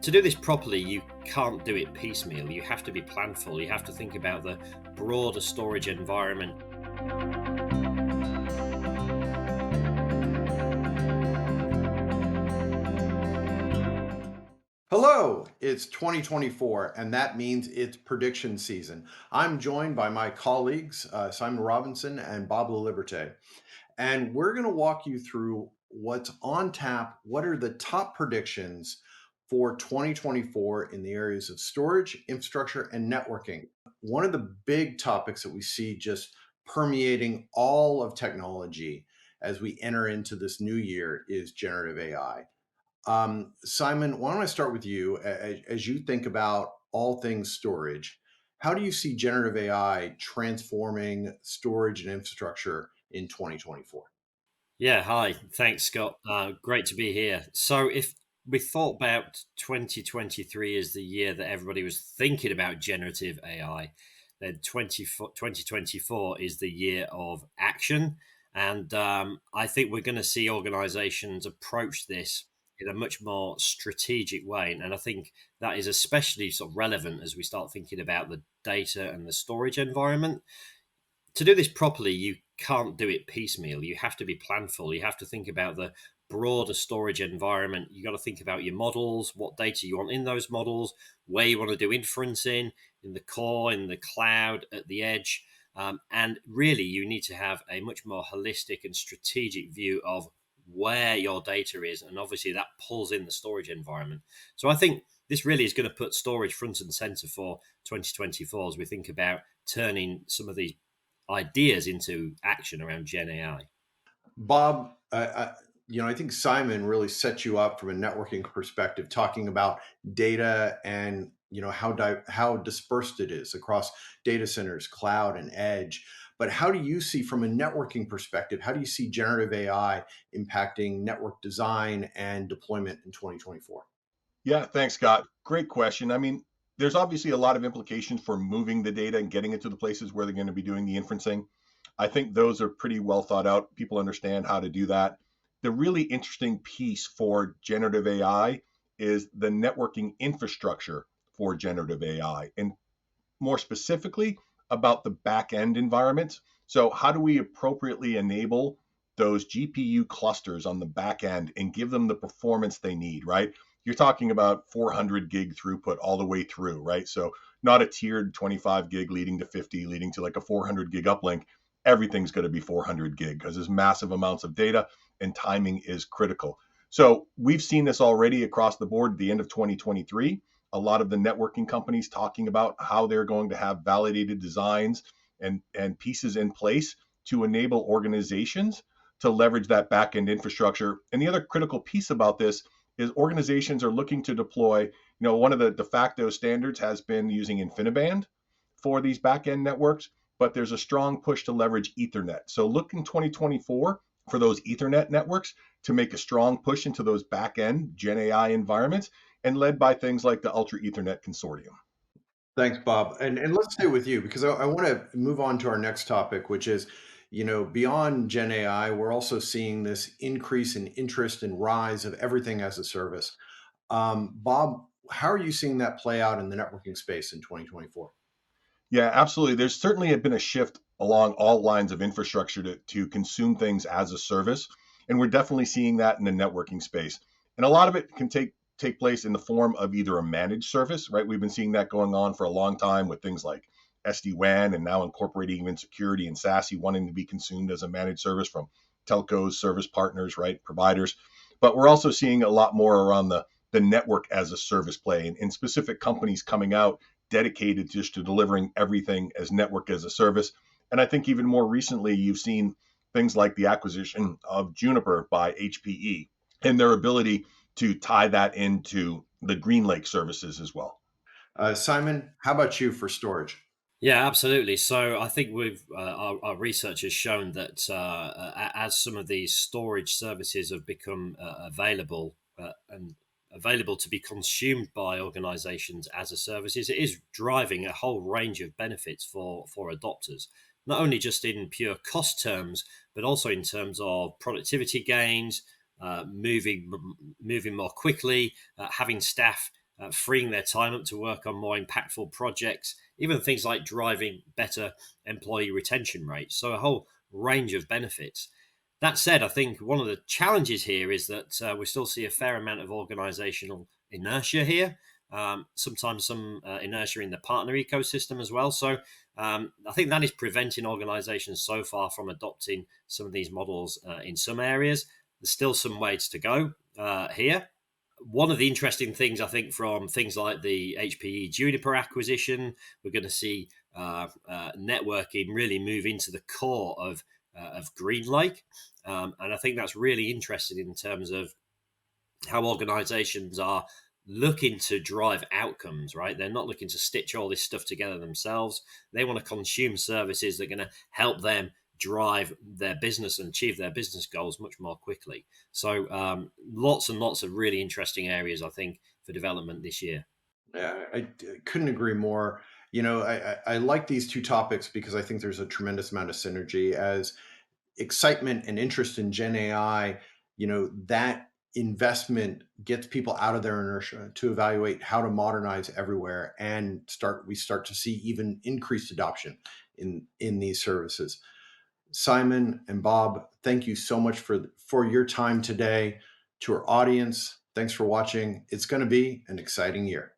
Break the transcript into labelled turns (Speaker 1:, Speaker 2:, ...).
Speaker 1: To do this properly, you can't do it piecemeal. You have to be planful. You have to think about the broader storage environment.
Speaker 2: Hello, it's 2024, and that means it's prediction season. I'm joined by my colleagues, Simon Robinson and Bob Laliberte, and we're going to walk you through what's on tap. What are the top predictions for 2024 in the areas of storage, infrastructure, and networking? One of the big topics that we see just permeating all of technology as we enter into this new year is generative AI. Simon, why don't I start with you? As you think about all things storage, how do you see generative AI transforming storage and infrastructure in 2024?
Speaker 1: Yeah, hi. Thanks, Scott. Great to be here. So, if we thought about 2023 as the year that everybody was thinking about generative AI, then 2024 is the year of action. And I think we're going to see organizations approach this in a much more strategic way. And I think that is especially sort of relevant as we start thinking about the data and the storage environment. To do this properly, you can't do it piecemeal. You have to be planful. You have to think about the broader storage environment. You got to think about your models, what data you want in those models, where you want to do inference in the core, in the cloud, at the edge. And really, you need to have a much more holistic and strategic view of where your data is. And obviously, that pulls in the storage environment. So I think this really is going to put storage front and center for 2024 as we think about turning some of these ideas into action around Gen AI.
Speaker 2: Bob, I think Simon really set you up from a networking perspective, talking about data and how dispersed it is across data centers, cloud, and edge. But how do you see, from a networking perspective, how do you see generative AI impacting network design and deployment in 2024?
Speaker 3: Yeah, thanks, Scott. Great question. I mean, there's obviously a lot of implications for moving the data and getting it to the places where they're going to be doing the inferencing. I think those are pretty well thought out. People understand how to do that. The really interesting piece for generative AI is the networking infrastructure for generative AI, and more specifically about the back end environments. So, how do we appropriately enable those GPU clusters on the back end and give them the performance they need, right? You're talking about 400 gig throughput all the way through, right? So, not a tiered 25 gig leading to 50, leading to like a 400 gig uplink. Everything's going to be 400 gig because there's massive amounts of data and timing is critical. So, we've seen this already across the board at the end of 2023. A lot of the networking companies talking about how they're going to have validated designs and pieces in place to enable organizations to leverage that back-end infrastructure. And the other critical piece about this is organizations are looking to deploy, one of the de facto standards has been using InfiniBand for these back-end networks, but there's a strong push to leverage Ethernet. So look in 2024 for those Ethernet networks to make a strong push into those back-end Gen AI environments, and led by things like the Ultra Ethernet Consortium.
Speaker 2: Thanks, Bob. And let's stay with you because I want to move on to our next topic, which is, beyond Gen AI, we're also seeing this increase in interest and rise of everything as a service. Bob, how are you seeing that play out in the networking space in 2024?
Speaker 3: Yeah, absolutely. There's certainly been a shift along all lines of infrastructure to consume things as a service. And we're definitely seeing that in the networking space. And a lot of it can take place in the form of either a managed service, right? We've been seeing that going on for a long time with things like SD-WAN and now incorporating even security and SASE wanting to be consumed as a managed service from telcos, service partners, right? Providers. But we're also seeing a lot more around the network as a service play and specific companies coming out dedicated just to delivering everything as network as a service. And I think even more recently, you've seen things like the acquisition of Juniper by HPE and their ability to tie that into the GreenLake services as well.
Speaker 2: Simon, how about you for storage?
Speaker 1: Yeah, absolutely. So I think our research has shown that as some of these storage services have become available and available to be consumed by organizations as a services, it is driving a whole range of benefits for adopters, not only just in pure cost terms, but also in terms of productivity gains, moving more quickly, having staff freeing their time up to work on more impactful projects, even things like driving better employee retention rates. So, a whole range of benefits. That said, I think one of the challenges here is that we still see a fair amount of organizational inertia here. Sometimes some inertia in the partner ecosystem as well. So I think that is preventing organizations so far from adopting some of these models in some areas. There's still some ways to go here. One of the interesting things, I think, from things like the HPE Juniper acquisition, we're going to see networking really move into the core of GreenLake. And I think that's really interesting in terms of how organizations are looking to drive outcomes, right? They're not looking to stitch all this stuff together themselves. They want to consume services that are going to help them drive their business and achieve their business goals much more quickly. So lots and lots of really interesting areas, I think, for development this year.
Speaker 2: Yeah, I couldn't agree more. I like these two topics because I think there's a tremendous amount of synergy. As excitement and interest in Gen AI, that investment gets people out of their inertia to evaluate how to modernize everywhere, and we start to see even increased adoption in these services. Simon and Bob, thank you so much for your time today. To our audience, thanks for watching. It's going to be an exciting year.